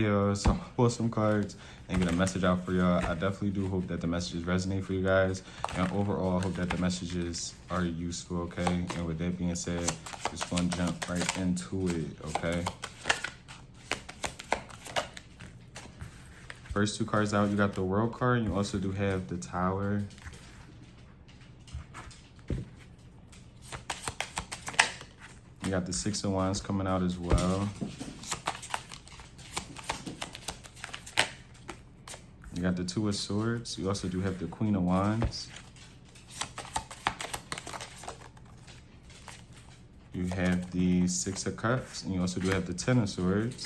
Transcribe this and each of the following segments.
So I'll pull some cards and get a message out for y'all. I definitely do hope that the messages resonate for you guys. And overall, I hope that the messages are useful, okay? And with that being said, just gonna jump right into it, okay? First two cards out, you got the World card. You also do have the Tower. You got the Six of Wands coming out as well. You got the Two of Swords. You also do have the Queen of Wands. You have the Six of Cups, and you also do have the Ten of Swords.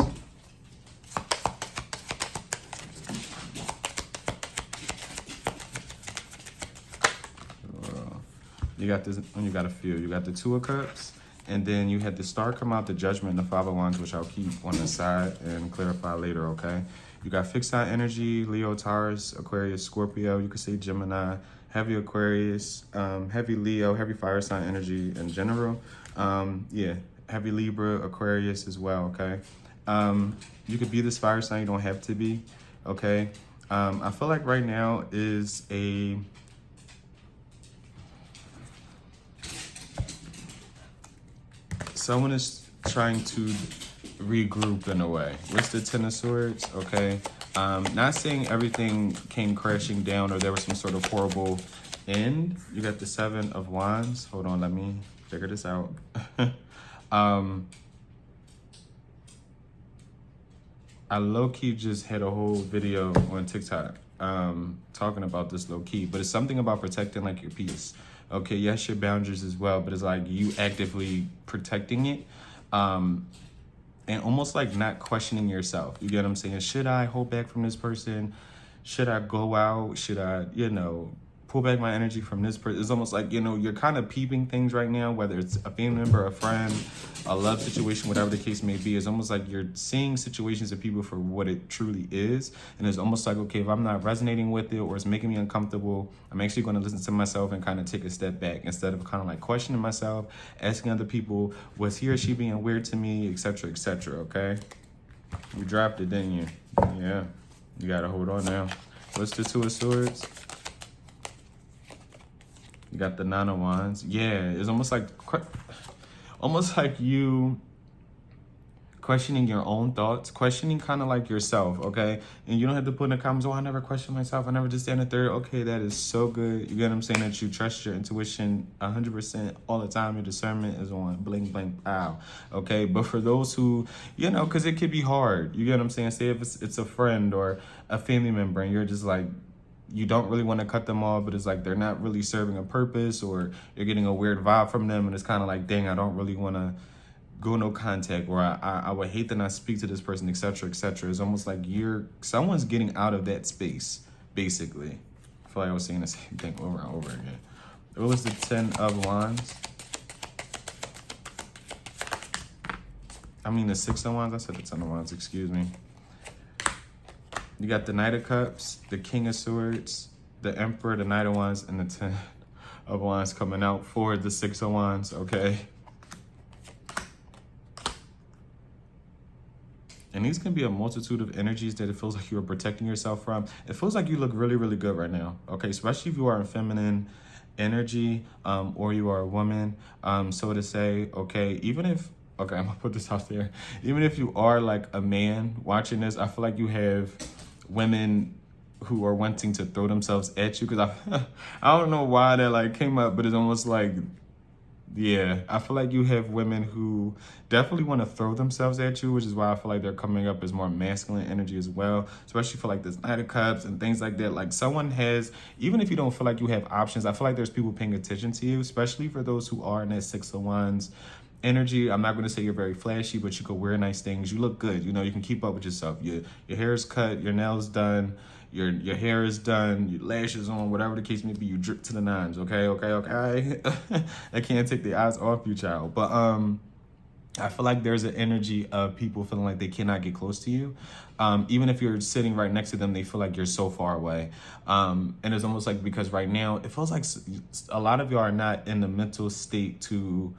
You got this, and you got a few. You got the Two of Cups, and then you had the Star come out, the Judgment, and the Five of Wands, which I'll keep on the side and clarify later, okay? You got fixed sign energy, Leo, Taurus, Aquarius, Scorpio. You could say Gemini, heavy Aquarius, heavy Leo, heavy fire sign energy in general. Yeah, heavy Libra, Aquarius as well, okay? You could be this fire sign, you don't have to be, okay? I feel like right now is someone is trying to regroup in a way. What's the Ten of Swords? Okay. Not saying everything came crashing down or there was some sort of horrible end. You got the Seven of Wands. Hold on, let me figure this out. I low-key just had a whole video on TikTok talking about this low-key, but it's something about protecting like your peace. Okay, yes, your boundaries as well, but it's like you actively protecting it. And almost like not questioning yourself. You get what I'm saying? Should I hold back from this person? Should I go out? Should I, pull back my energy from this person? It's almost like, you're kind of peeping things right now, whether it's a family member, a friend, a love situation, whatever the case may be. It's almost like you're seeing situations of people for what it truly is. And it's almost like, okay, if I'm not resonating with it or it's making me uncomfortable, I'm actually going to listen to myself and kind of take a step back instead of kind of like questioning myself, asking other people, was he or she being weird to me, etc., etc., okay? You dropped it, didn't you? Yeah, you got to hold on now. What's the Two of Swords? You got the Nine of Wands. Yeah, it's almost like you questioning your own thoughts, questioning kind of like yourself, okay? And you don't have to put in the comments, I never question myself. I never just stand a third. Okay, that is so good. You get what I'm saying? That you trust your intuition 100% all the time. Your discernment is on bling, bling, pow, okay? But for those who, because it could be hard. You get what I'm saying? Say if it's a friend or a family member and you're just like, you don't really want to cut them off, but it's like they're not really serving a purpose, or you're getting a weird vibe from them, and it's kind of like, dang, I don't really want to go no contact, or I would hate to not speak to this person, etc., etc. It's almost like someone's getting out of that space, basically. I feel like I was saying the same thing over and over again. What was the Ten of Wands? I mean the Six of Wands. I said the Ten of Wands, excuse me. You got the Knight of Cups, the King of Swords, the Emperor, the Knight of Wands, and the Ten of Wands coming out for the Six of Wands, okay? And these can be a multitude of energies that it feels like you are protecting yourself from. It feels like you look really, really good right now, okay? Especially if you are in feminine energy or you are a woman. So to say, okay, I'm gonna put this out there. Even if you are like a man watching this, I feel like you have women who are wanting to throw themselves at you, because I don't know why that like came up, but it's almost like, yeah, I feel like you have women who definitely want to throw themselves at you, which is why I feel like they're coming up as more masculine energy as well, especially for like this Knight of Cups and things like that. Like someone has, even if you don't feel like you have options, I feel like there's people paying attention to you, especially for those who are in that Six of Wands energy. I'm not going to say you're very flashy, but you could wear nice things. You look good. You can keep up with yourself. Your hair is cut, your nails done, your hair is done, your lashes on, whatever the case may be. You drip to the nines. Okay. I can't take the eyes off you, child. But I feel like there's an energy of people feeling like they cannot get close to you. Even if you're sitting right next to them, they feel like you're so far away. And it's almost like, because right now it feels like a lot of y'all are not in the mental state to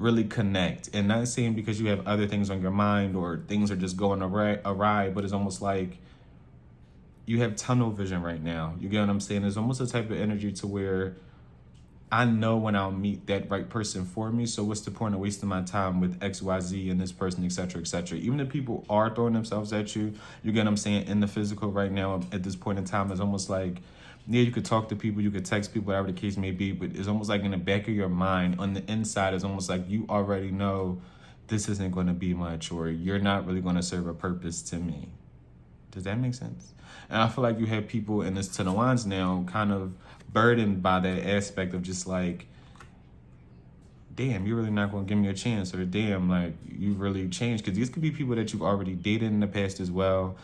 really connect. And not saying because you have other things on your mind or things are just going awry, but it's almost like you have tunnel vision right now. You get what I'm saying? There's almost a type of energy to where I know when I'll meet that right person for me. So what's the point of wasting my time with XYZ and this person, et cetera, et cetera. Even if people are throwing themselves at you, you get what I'm saying, in the physical right now at this point in time, it's almost like, yeah, you could talk to people, you could text people, whatever the case may be, but it's almost like in the back of your mind, on the inside, it's almost like you already know this isn't going to be much, or you're not really going to serve a purpose to me. Does that make sense? And I feel like you have people in this Ten of Wands now kind of burdened by that aspect of just like, damn, you're really not going to give me a chance, or damn, like, you really changed. Because these could be people that you've already dated in the past as well.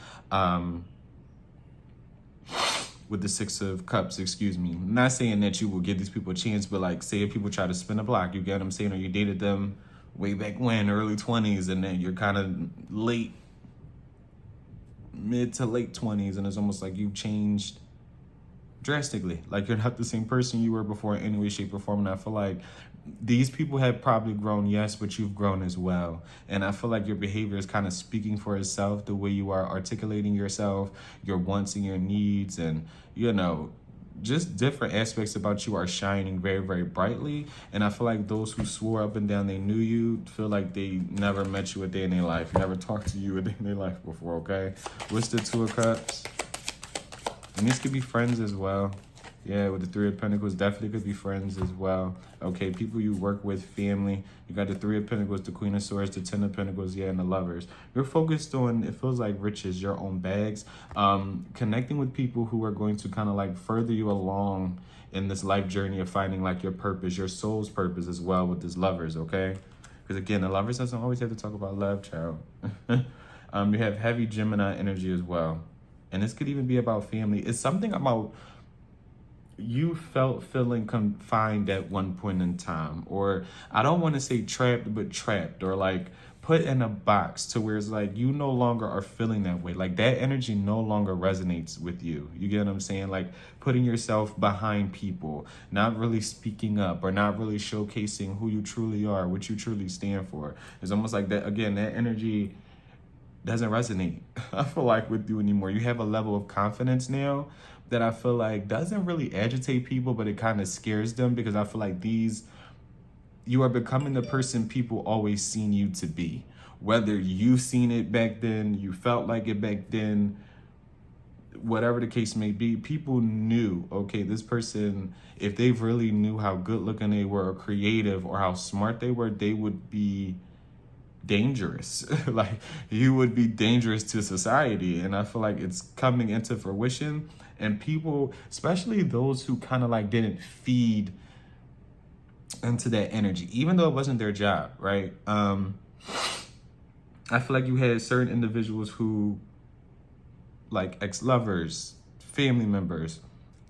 With the Six of Cups, excuse me. I'm not saying that you will give these people a chance, but like, say if people try to spin a block, you get what I'm saying, or you dated them way back when, early 20s, and then you're kind of mid to late 20s, and it's almost like you've changed drastically. Like, you're not the same person you were before in any way, shape, or form. And I feel like these people have probably grown, yes, but you've grown as well. And I feel like your behavior is kind of speaking for itself, the way you are articulating yourself, your wants and your needs, and, you know, just different aspects about you are shining very, very brightly. And I feel like those who swore up and down they knew you feel like they never met you a day in their life, never talked to you a day in their life before, okay? What's the Two of Cups? And these could be friends as well. Yeah, with the Three of Pentacles, definitely could be friends as well. Okay, people you work with, family. You got the Three of Pentacles, the Queen of Swords, the Ten of Pentacles, yeah, and the Lovers. You're focused on, it feels like, riches, your own bags. Connecting with people who are going to kind of like further you along in this life journey of finding like your purpose, your soul's purpose as well with this Lovers, okay? Because again, the Lovers doesn't always have to talk about love, child. You have heavy Gemini energy as well. And this could even be about family. It's something about you feeling confined at one point in time, or I don't want to say trapped, but trapped, or like put in a box to where it's like you no longer are feeling that way. Like that energy no longer resonates with you. You get what I'm saying? Like putting yourself behind people, not really speaking up, or not really showcasing who you truly are, what you truly stand for. It's almost like that, again, that energy doesn't resonate, I feel like, with you anymore. You have a level of confidence now that I feel like doesn't really agitate people, but it kind of scares them, because I feel like you are becoming the person people always seen you to be. Whether you've seen it back then, you felt like it back then, whatever the case may be, people knew, okay, this person, if they really knew how good looking they were, or creative, or how smart they were, they would be dangerous. Like, you would be dangerous to society. And I feel like it's coming into fruition, and people, especially those who kind of like didn't feed into that energy, even though it wasn't their job, right? I feel like you had certain individuals who, like ex-lovers, family members,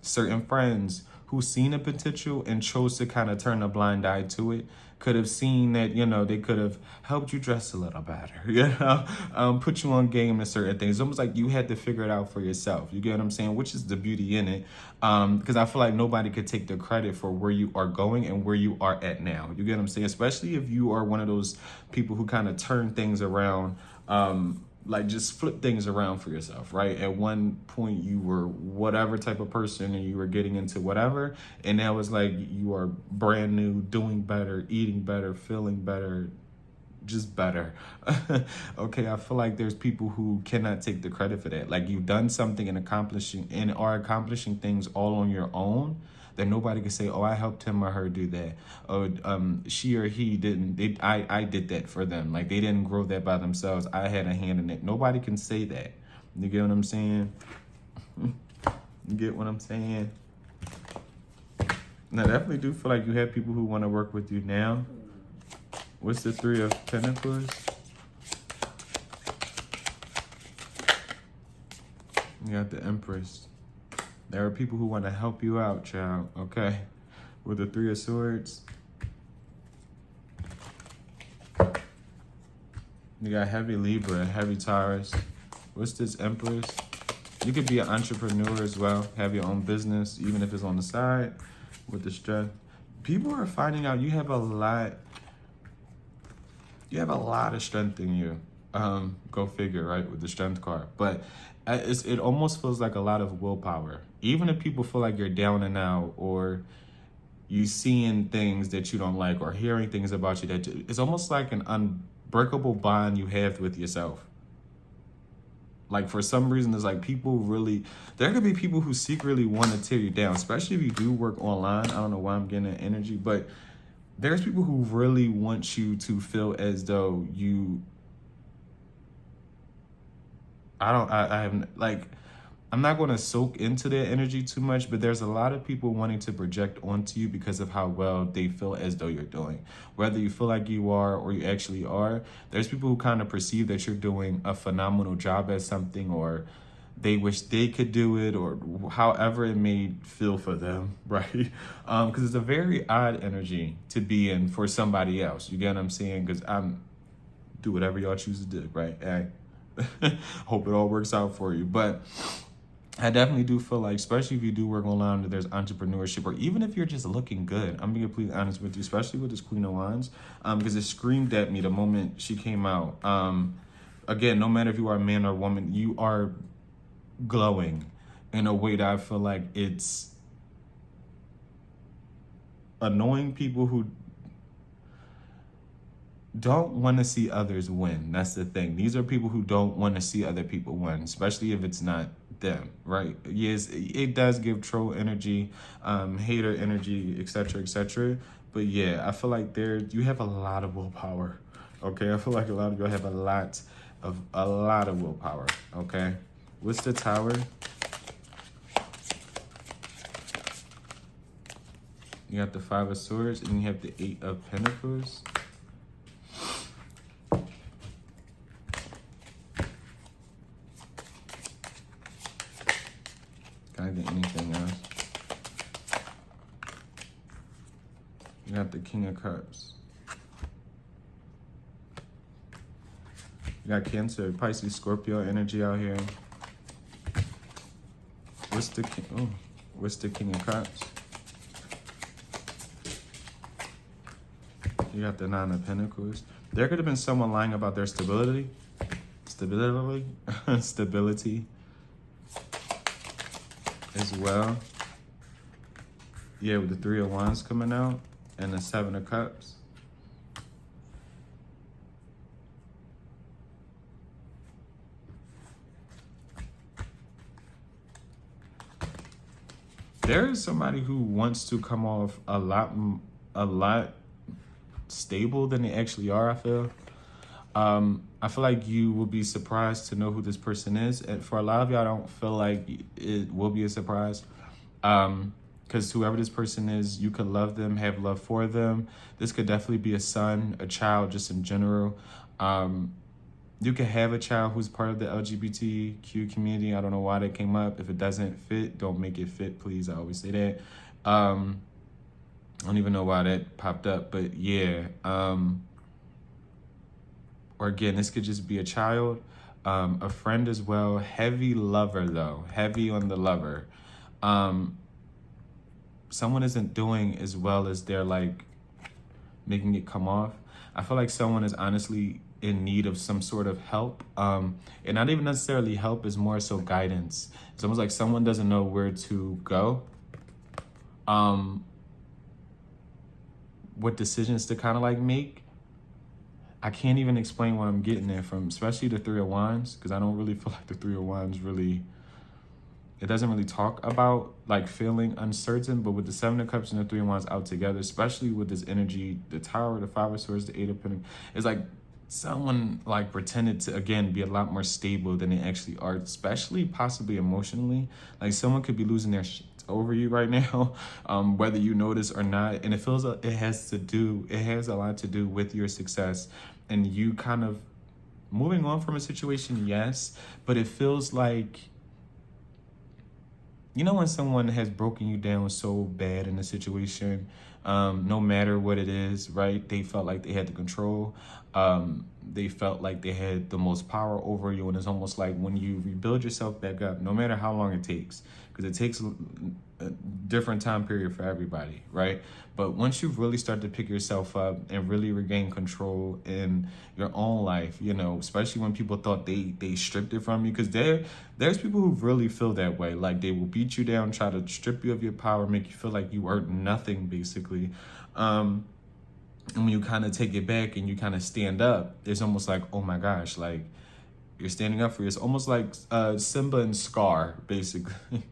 certain friends who seen a potential and chose to kind of turn a blind eye to it. Could have seen that, you know, they could have helped you dress a little better, you know, put you on game in certain things. It's almost like you had to figure it out for yourself. You get what I'm saying? Which is the beauty in it. Because I feel like nobody could take the credit for where you are going and where you are at now. You get what I'm saying? Especially if you are one of those people who kind of turn things around, like just flip things around for yourself, right? At one point you were whatever type of person and you were getting into whatever, and now it's like you are brand new, doing better, eating better, feeling better, just better. Okay, I feel like there's people who cannot take the credit for that. Like, you've done something and are accomplishing things all on your own, that nobody can say, oh, I helped him or her do that. Or she or he didn't. I did that for them. Like, they didn't grow that by themselves. I had a hand in it. Nobody can say that. You get what I'm saying? You get what I'm saying? And I definitely do feel like you have people who want to work with you now. What's the Three of Pentacles? You got the Empress. There are people who want to help you out, child, okay? With the Three of Swords. You got heavy Libra, heavy Taurus. What's this Empress? You could be an entrepreneur as well, have your own business, even if it's on the side, with the strength. People are finding out you have a lot You have a lot of strength in you. Go figure, right, with the strength card. But it almost feels like a lot of willpower. Even if people feel like you're down and out, or you seeing things that you don't like, or hearing things about you it's almost like an unbreakable bond you have with yourself. Like, for some reason, there's like people really, there could be people who secretly want to tear you down, especially if you do work online. I don't know why I'm getting that energy, but there's people who really want you to feel as though you, I have, like, I'm not going to soak into their energy too much, but there's a lot of people wanting to project onto you because of how well they feel as though you're doing. Whether you feel like you are or you actually are, there's people who kind of perceive that you're doing a phenomenal job at something, or they wish they could do it, or however it may feel for them, right? Because it's a very odd energy to be in for somebody else. You get what I'm saying? Because I'm do whatever y'all choose to do, right? Hope it all works out for you. But I definitely do feel like, especially if you do work online, that there's entrepreneurship, or even if you're just looking good. I'm being completely honest with you, especially with this Queen of Wands, because it screamed at me the moment she came out. Again, no matter if you are a man or a woman, you are glowing in a way that I feel like it's annoying people who don't want to see others win. That's the thing. These are people who don't want to see other people win, especially if it's not them, right? Yes, it does give troll energy, hater energy, etc., etc. But yeah, I feel like you have a lot of willpower. Okay, I feel like a lot of you have a lot of willpower. Okay, what's the Tower? You got the Five of Swords, and you have the Eight of Pentacles. Can I get anything else? You got the King of Cups. You got Cancer, Pisces, Scorpio energy out here. What's the King of Cups? You got the Nine of Pentacles. There could have been someone lying about their stability. Stability as well. Yeah, with the Three of Wands coming out and the Seven of Cups. There is somebody who wants to come off a lot stable than they actually are, I feel. I feel like you will be surprised to know who this person is. And for a lot of y'all, I don't feel like it will be a surprise. Because whoever this person is, you could love them, have love for them. This could definitely be a son, a child, just in general. You could have a child who's part of the LGBTQ community. I don't know why that came up. If it doesn't fit, don't make it fit, please. I always say that. I don't even know why that popped up, but yeah. Or again, this could just be a child, a friend as well. Heavy lover though, heavy on the lover. Someone isn't doing as well as they're like making it come off. I feel like someone is honestly in need of some sort of help. And not even necessarily help, is more so guidance. It's almost like someone doesn't know where to go. What decisions to kind of like make. I can't even explain what I'm getting there from, especially the Three of Wands, because I don't really feel like the Three of Wands really, it doesn't really talk about like feeling uncertain, but with the Seven of Cups and the Three of Wands out together, especially with this energy, the Tower, the Five of Swords, the Eight of Pentacles, it's like someone like pretended to, again, be a lot more stable than they actually are, especially possibly emotionally. Like someone could be losing their shit over you right now, whether you notice or not. And it feels it has a lot to do with your success and you kind of moving on from a situation, yes, but it feels like, you know, when someone has broken you down so bad in a situation, no matter what it is, right? They felt like they had the control. they felt like they had the most power over you. And it's almost like when you rebuild yourself back up, no matter how long it takes, because it takes a different time period for everybody, right? But once you really start to pick yourself up and really regain control in your own life, you know, especially when people thought they stripped it from you, because there's people who really feel that way. Like they will beat you down, try to strip you of your power, make you feel like you are nothing, basically. And when you kind of take it back and you kind of stand up, it's almost like, oh my gosh, like you're standing up for you. It's almost like Simba and Scar, basically.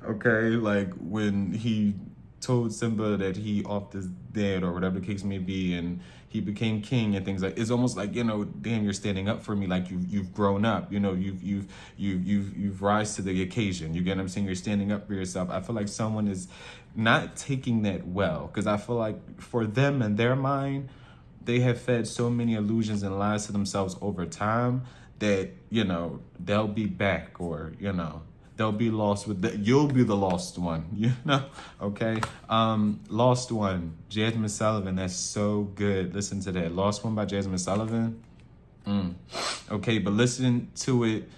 Okay, like when he told Simba that he off his dead or whatever the case may be, and he became king and things like. It's almost like, you know, damn, you're standing up for me. Like you've grown up. You know, you've rise to the occasion. You get what I'm saying? You're standing up for yourself. I feel like someone is not taking that well, because I feel like for them in their mind, they have fed so many illusions and lies to themselves over time that, you know, they'll be back, or, you know, they'll be lost with you'll be the lost one, you know? Okay. Lost One, Jasmine Sullivan. That's so good. Listen to that. Lost One by Jasmine Sullivan. Okay, but listen to it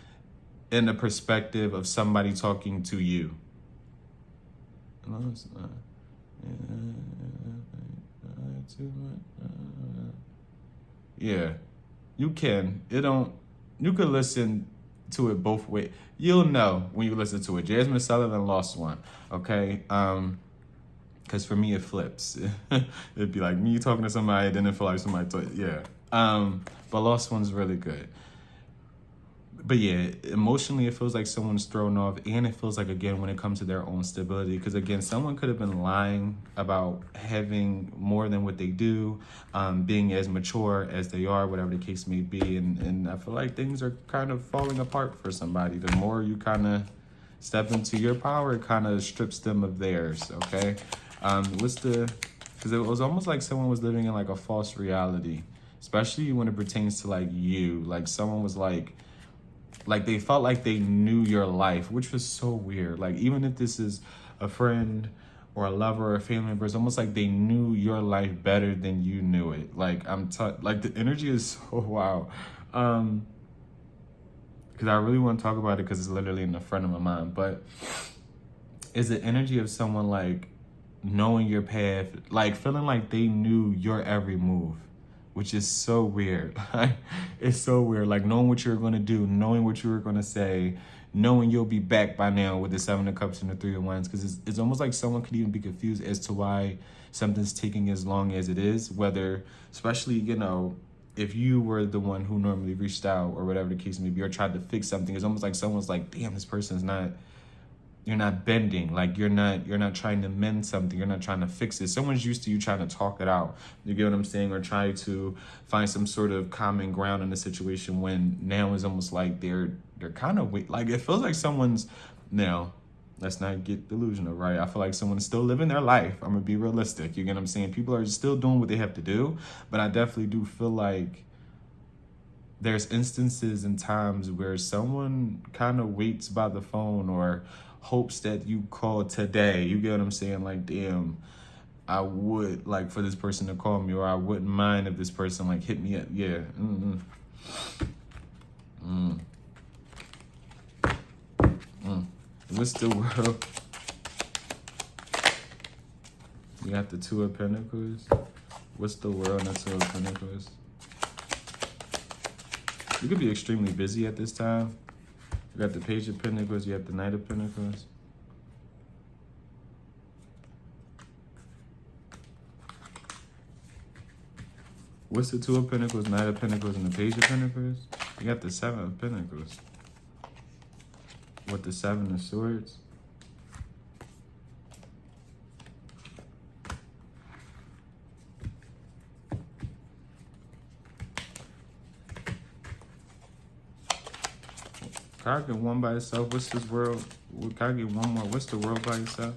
in the perspective of somebody talking to you. Yeah, you can. You could listen to it both ways. You'll know when you listen to it. Jasmine Sullivan, Lost One. Okay. Because for me, it flips. It'd be like me talking to somebody, then it feel like somebody, yeah. But Lost One's really good. But yeah, emotionally, it feels like someone's thrown off, and it feels like, again, when it comes to their own stability, because again, someone could have been lying about having more than what they do, being as mature as they are, whatever the case may be, and I feel like things are kind of falling apart for somebody. The more you kind of step into your power, it kind of strips them of theirs, okay? Because it was almost like someone was living in like a false reality, especially when it pertains to like you, like someone was like they felt like they knew your life, which was so weird. Like, even if this is a friend or a lover or a family member, it's almost like they knew your life better than you knew it. Like, like the energy is so wow. Because I really want to talk about it because it's literally in the front of my mind. But is the energy of someone like knowing your path, like feeling like they knew your every move, which is so weird. It's so weird. Like knowing what you're going to do, knowing what you were going to say, knowing you'll be back by now with the Seven of Cups and the Three of Wands. Because it's almost like someone could even be confused as to why something's taking as long as it is. Whether, especially, you know, if you were the one who normally reached out or whatever the case may be, or tried to fix something, it's almost like someone's like, damn, this person's not... You're not bending, like you're not trying to mend something, you're not trying to fix it. Someone's used to you trying to talk it out, you get what I'm saying, or try to find some sort of common ground in the situation, when now it's almost like they're kind of weak. Like it feels like someone's, now let's not get delusional, right? I feel like someone's still living their life. I'm gonna be realistic, you get what I'm saying? People are still doing what they have to do, but I definitely do feel like there's instances and times where someone kind of waits by the phone or hopes that you call today. You get what I'm saying? Like, damn, I would like for this person to call me, or I wouldn't mind if this person like hit me up. Yeah. What's the world? You got the Two of Pentacles. What's the world and the Two of Pentacles? You could be extremely busy at this time. You got the Page of Pentacles, you have the Knight of Pentacles. What's the Two of Pentacles, Knight of Pentacles, and the Page of Pentacles? You got the Seven of Pentacles. With the Seven of Swords. Can I get one by itself? What's this world? Can I get one more? What's the world by itself?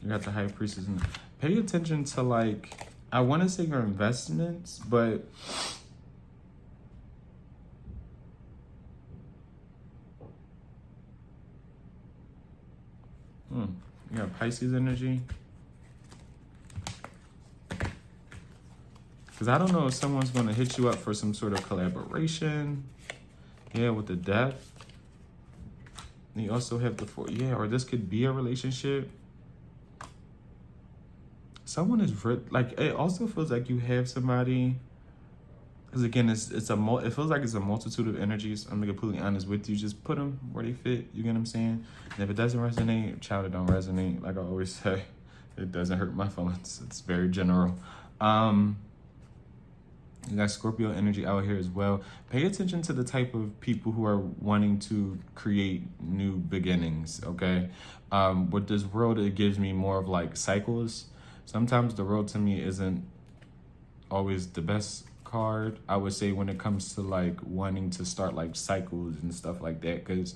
You got the High Priestess. Pay attention to, like, I want to say your investments, but you got Pisces energy. Because I don't know if someone's going to hit you up for some sort of collaboration. Yeah, with the Death. You also have the Four. Yeah, or this could be a relationship. Someone is like, it also feels like you have somebody. Because again, it feels like it's a multitude of energies. I'm gonna be completely honest with you. Just put them where they fit. You get what I'm saying? And if it doesn't resonate, child, it don't resonate. Like I always say, it doesn't hurt my feelings. It's very general. You got Scorpio energy out here as well. Pay attention to the type of people who are wanting to create new beginnings, okay? With this world, it gives me more of like cycles. Sometimes the world to me isn't always the best card, I would say, when it comes to like wanting to start like cycles and stuff like that. Because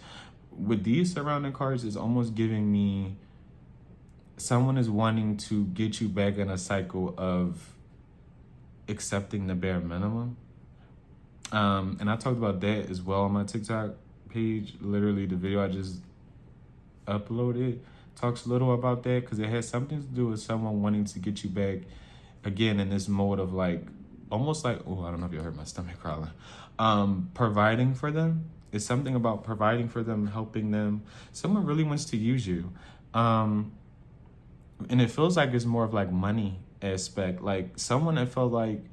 with these surrounding cards, it's almost giving me someone is wanting to get you back in a cycle of accepting the bare minimum. And I talked about that as well on my TikTok page. Literally, the video I just uploaded talks a little about that, because it has something to do with someone wanting to get you back again in this mode of like, almost like, oh, I don't know if you heard my stomach crawling. Providing for them. It's something about providing for them, helping them. Someone really wants to use you. And it feels like it's more of like money aspect. Like someone that felt like,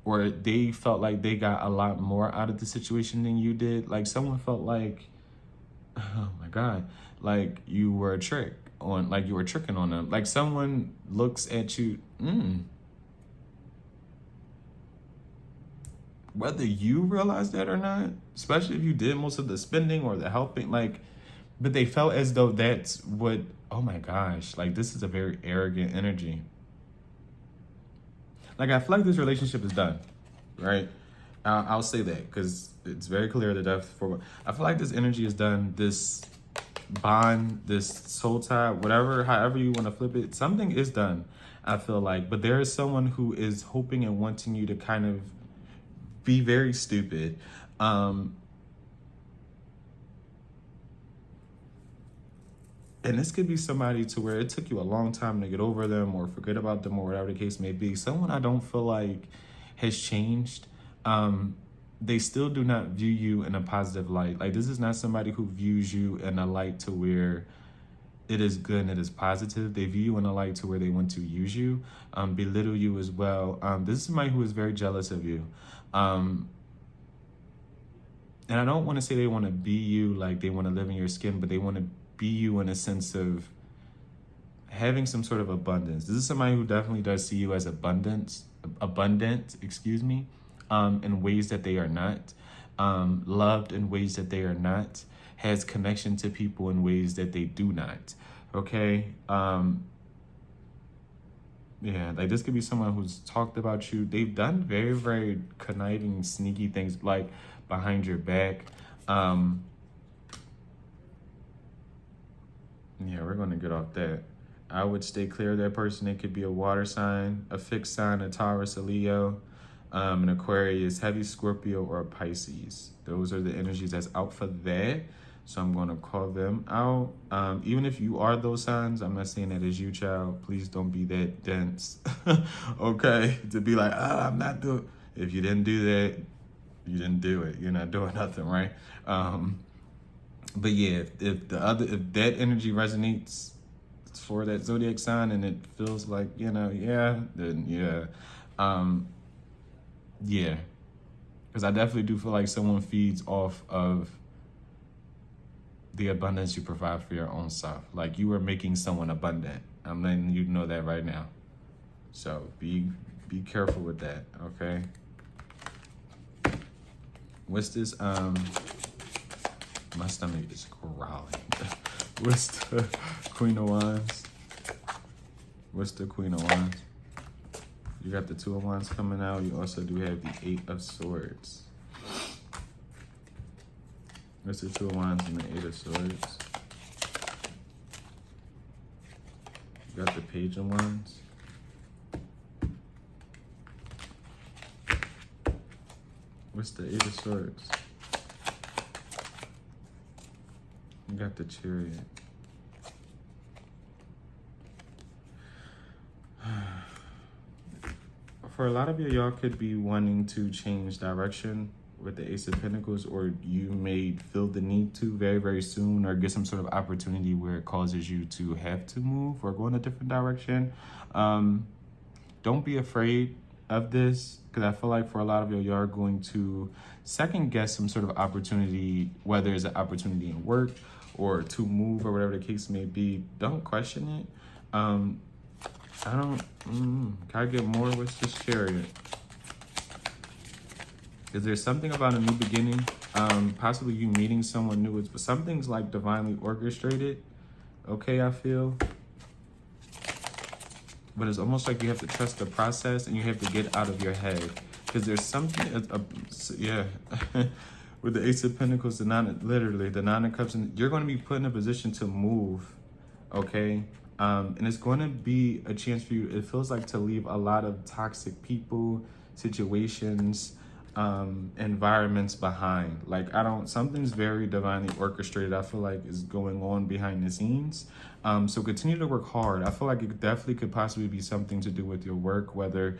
or they felt like they got a lot more out of the situation than you did. Like someone felt like, oh my God, like you were a trick on, like you were tricking on them. Like someone looks at you, whether you realize that or not, especially if you did most of the spending or the helping, like, but they felt as though that's what, oh my gosh, like this is a very arrogant energy. Like I feel like this relationship is done, right? I'll say that because it's very clear the Death for. I feel like this energy is done. This bond, this soul tie, whatever, however you want to flip it, something is done. I feel like, but there is someone who is hoping and wanting you to kind of be very stupid. And this could be somebody to where it took you a long time to get over them or forget about them or whatever the case may be. Someone I don't feel like has changed. They still do not view you in a positive light. Like this is not somebody who views you in a light to where it is good and it is positive. They view you in a light to where they want to use you, belittle you as well. This is somebody who is very jealous of you. And I don't want to say they want to be you, like they want to live in your skin, but they want to be you in a sense of having some sort of abundance. This is somebody who definitely does see you as abundant, in ways that they are not, loved in ways that they are not, has connection to people in ways that they do not. Okay. Yeah, like this could be someone who's talked about you. They've done very, very conniving, sneaky things like behind your back. Yeah, we're going to get off that. I would stay clear of that person. It could be a water sign, a fixed sign, a Taurus, a Leo, an Aquarius, heavy Scorpio, or a Pisces. Those are the energies that's out for that. So I'm going to call them out. Even if you are those signs, I'm not saying that as you, child. Please don't be that dense. Okay? To be like, I'm not doing. If you didn't do that, you didn't do it. You're not doing nothing, right? But yeah, if that energy resonates for that zodiac sign and it feels like, yeah, then yeah. Yeah. Because I definitely do feel like someone feeds off of the abundance you provide for your own self. Like you are making someone abundant. I'm letting you know that right now. So be careful with that, okay? What's this? My stomach is growling. What's the Queen of Wands? What's the Queen of Wands? You got the Two of Wands coming out. You also do have the Eight of Swords. What's the Two of Wands and the Eight of Swords? You got the Page of Wands. What's the Eight of Swords? You got the Chariot. for a lot of you, y'all could be wanting to change direction with the Ace of Pentacles, or you may feel the need to very, very soon, or get some sort of opportunity where it causes you to have to move or go in a different direction. Don't be afraid of this, because I feel like for a lot of you are going to second guess some sort of opportunity, whether it's an opportunity in work or to move or whatever the case may be. Don't question it. Can I get more with this Chariot? Is there something about a new beginning? Possibly you meeting someone new. But something's like divinely orchestrated. Okay, I feel. But it's almost like you have to trust the process and you have to get out of your head. Because there's something, with the Ace of Pentacles, the Nine of Cups, and you're going to be put in a position to move, okay? And it's going to be a chance for you, it feels like, to leave a lot of toxic people, situations, environments behind. Like, something's very divinely orchestrated, I feel like, is going on behind the scenes. So continue to work hard. I feel like it definitely could possibly be something to do with your work, whether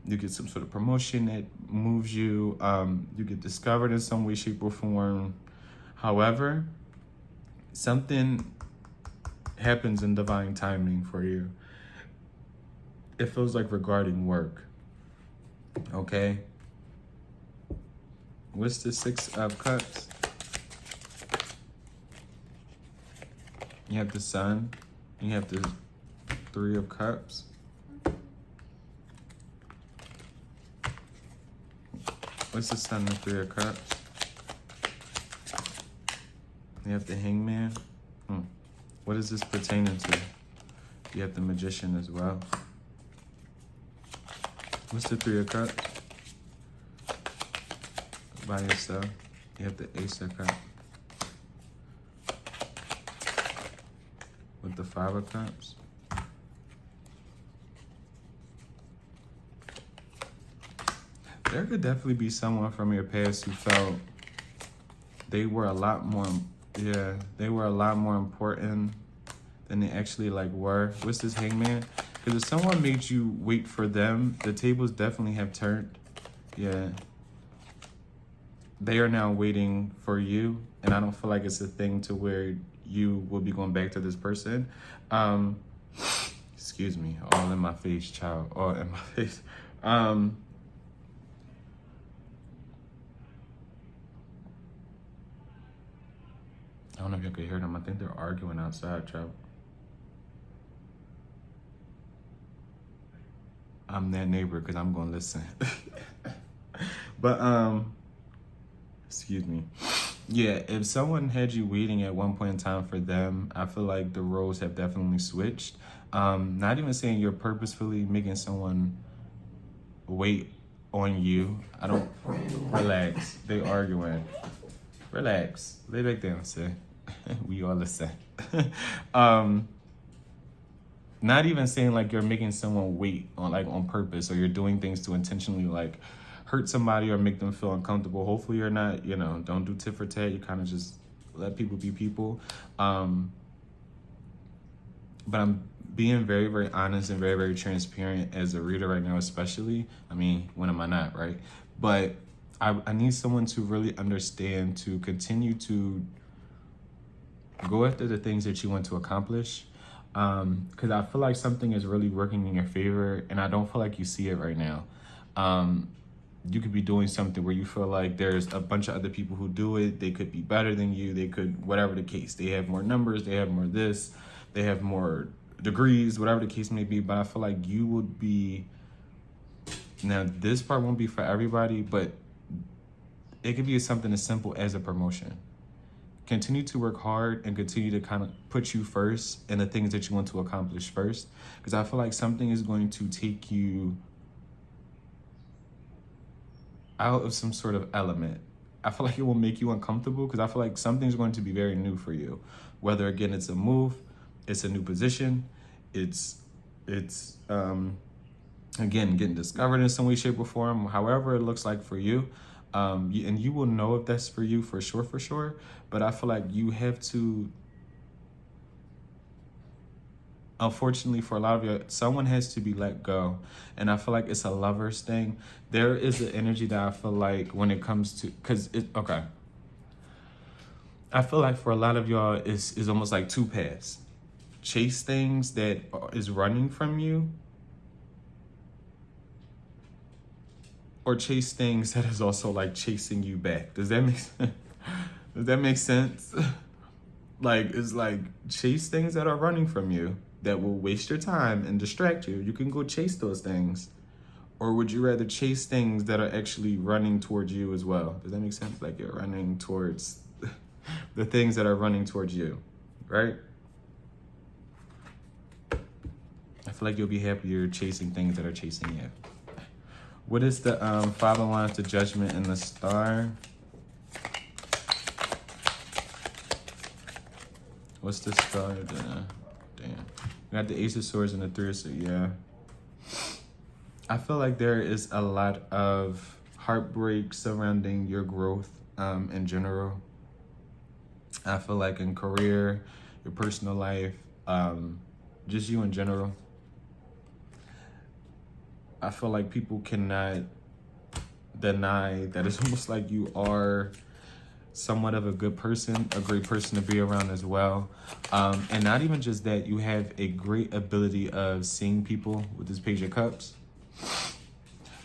you get some sort of promotion that moves you, you get discovered in some way, shape, or form. However, something happens in divine timing for you. It feels like regarding work, okay? What's the Six of Cups? You have the Sun, and you have the Three of Cups. What's the Sun and the Three of Cups? You have the Hangman. What is this pertaining to? You have the Magician as well. What's the Three of Cups? By yourself. You have the Ace of Cups. With the Five of Cups. There could definitely be someone from your past who felt they were a lot more important than they actually were. What's this Hangman? Because if someone made you wait for them, the tables definitely have turned. Yeah. They are now waiting for you, and I don't feel like it's a thing to where you will be going back to this person. Excuse me, all in my face, child, all in my face. I don't know if you could hear them. I think they're arguing outside, child. I'm that neighbor because I'm going to listen. But, excuse me. Yeah, if someone had you waiting at one point in time for them, I feel like the roles have definitely switched. Not even saying you're purposefully making someone wait on you. I don't, relax. They arguing. Relax. Lay back down, sir. We all listen. Not even saying like you're making someone wait on purpose, or you're doing things to intentionally hurt somebody or make them feel uncomfortable. Hopefully you're not, don't do tit for tat. You kind of just let people be people. But I'm being very, very honest and very, very transparent as a reader right now, especially. I mean, when am I not, right? But I need someone to really understand, to continue to go after the things that you want to accomplish. Because I feel like something is really working in your favor, and I don't feel like you see it right now. You could be doing something where you feel like there's a bunch of other people who do it. They could be better than you. They could, whatever the case. They have more numbers. They have more this. They have more degrees, whatever the case may be. But I feel like you would be, now this part won't be for everybody, but it could be something as simple as a promotion. Continue to work hard and continue to kind of put you first and the things that you want to accomplish first. Because I feel like something is going to take you out of some sort of element. I feel like it will make you uncomfortable because I feel like something's going to be very new for you. Whether, again, it's a move, it's a new position, it's again, getting discovered in some way, shape, or form, however it looks like for you. And you will know if that's for you for sure. But I feel like you have to unfortunately for a lot of you, someone has to be let go. And I feel like it's a lover's thing. There is an energy that I feel like when it comes to, okay. I feel like for a lot of y'all, is almost like two paths. Chase things that is running from you, or chase things that is also like chasing you back. Does that make sense? Does that make sense? Like, it's like chase things that are running from you that will waste your time and distract you. You can go chase those things. Or would you rather chase things that are actually running towards you as well? Does that make sense? Like you're running towards the things that are running towards you, right? I feel like you'll be happier chasing things that are chasing you. What is the 5 of Wands, the Judgment, and the Star? What's the Star? Damn. We got the Ace of Swords and the 3 of Swords. Yeah. I feel like there is a lot of heartbreak surrounding your growth in general. I feel like in career, your personal life, just you in general. I feel like people cannot deny that it's almost like you are somewhat of a good person, a great person to be around as well. And not even just that, you have a great ability of seeing people with this Page of Cups.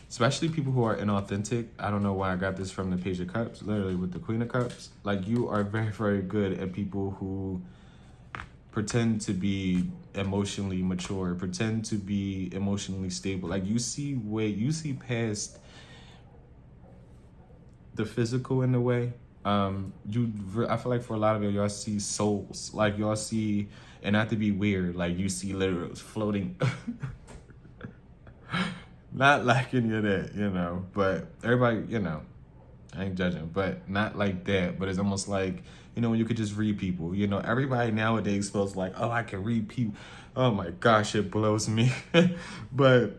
Especially people who are inauthentic. I don't know why I got this from the Page of Cups, literally with the Queen of Cups. Like, you are very, very good at people who pretend to be emotionally mature, pretend to be emotionally stable. Like, you see past the physical in a way. I feel like for a lot of y'all see souls. Like, y'all see, and not to be weird, like you see literally floating. Not like any of that, you know, but everybody, you know, I ain't judging, but not like that. But it's almost like, you know, when you could just read people, you know, everybody nowadays feels like, oh, I can read people. Oh my gosh, it blows me. But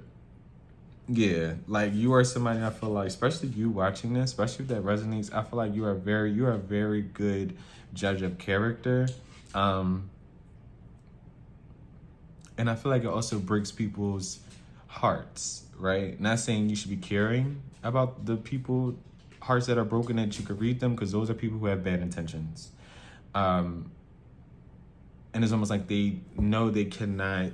yeah, like, you are somebody, I feel like, especially you watching this, especially if that resonates, I feel like you are a very good judge of character. And I feel like it also breaks people's hearts, right? Not saying you should be caring about the people hearts that are broken, that you could read them, because those are people who have bad intentions. And it's almost like they know they cannot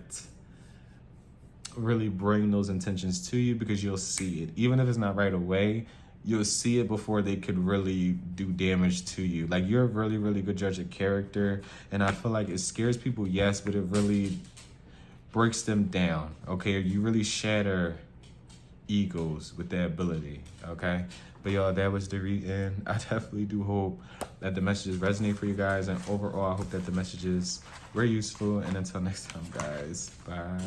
really bring those intentions to you, because you'll see it. Even if it's not right away, you'll see it before they could really do damage to you. Like, you're a really good judge of character, and I feel like it scares people, yes, but it really breaks them down, okay? You really shatter egos with that ability, okay? But y'all, that was the reading. I definitely do hope that the messages resonate for you guys, and overall, I hope that the messages were useful. And until next time, guys, bye.